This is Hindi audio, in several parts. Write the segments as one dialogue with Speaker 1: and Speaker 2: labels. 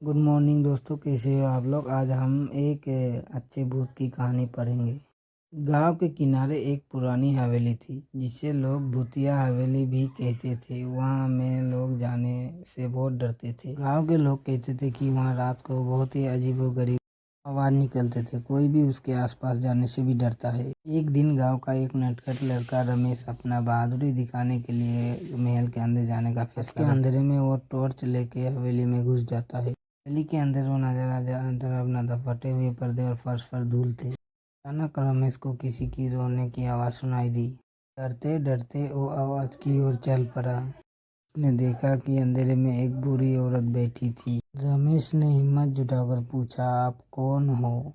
Speaker 1: गुड मॉर्निंग दोस्तों, कैसे हो आप लोग। आज हम एक अच्छे भूत की कहानी पढ़ेंगे। गांव के किनारे एक पुरानी हवेली थी जिसे लोग भूतिया हवेली भी कहते थे। वहां में लोग जाने से बहुत डरते थे। गांव के लोग कहते थे कि वहां रात को बहुत ही अजीबोगरीब आवाज निकलते थे। कोई भी उसके आसपास जाने से भी डरता है। एक दिन गांव का एक नटखट लड़का रमेश अपना बहादुरी दिखाने के लिए महल के अंदर जाने का फैसला करता है। अंधेरे में वो टॉर्च लेके हवेली में घुस जाता है। हवेली के अंदर वो नजर फटे हुए पर्दे और फर्श पर धूल थे। अचानक रमेश को किसी की रोने की आवाज सुनाई दी। डरते डरते वो आवाज की ओर चल पड़ा। उसने देखा कि अंधेरे में एक बूढ़ी औरत बैठी थी। रमेश ने हिम्मत जुटाकर पूछा, आप कौन हो?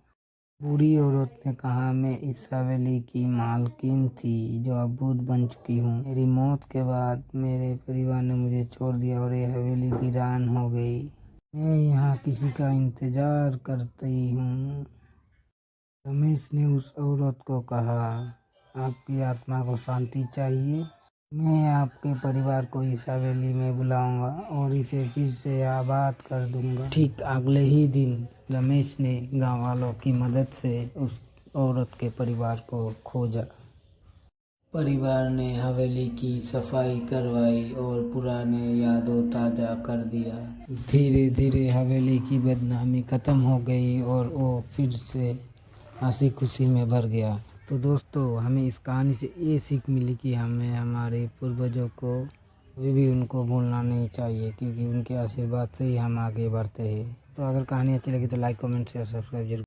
Speaker 1: बूढ़ी औरत ने कहा, मैं इस हवेली की मालकिन थी जो अब भूत बन चुकी हूँ। मेरी मौत के बाद मेरे परिवार ने मुझे छोड़ दिया और ये हवेली वीरान हो गई। मैं यहाँ किसी का इंतजार करती हूँ। रमेश ने उस औरत को कहा, आपकी आत्मा को शांति चाहिए। मैं आपके परिवार को इस हवेली में बुलाऊंगा और इसे फिर से आबाद कर दूंगा। ठीक अगले ही दिन रमेश ने गांव वालों की मदद से उस औरत के परिवार को खोजा। परिवार ने हवेली की सफाई करवाई और पुराने यादों ताज़ा कर दिया। धीरे धीरे हवेली की बदनामी खत्म हो गई और वो फिर से हंसी खुशी में भर गया। तो दोस्तों, हमें इस कहानी से ये सीख मिली कि हमें हमारे पूर्वजों को कभी भी उनको भूलना नहीं चाहिए, क्योंकि उनके आशीर्वाद से ही हम आगे बढ़ते हैं। तो अगर कहानी अच्छी लगी तो लाइक, कमेंट, शेयर, सब्सक्राइब जरूर।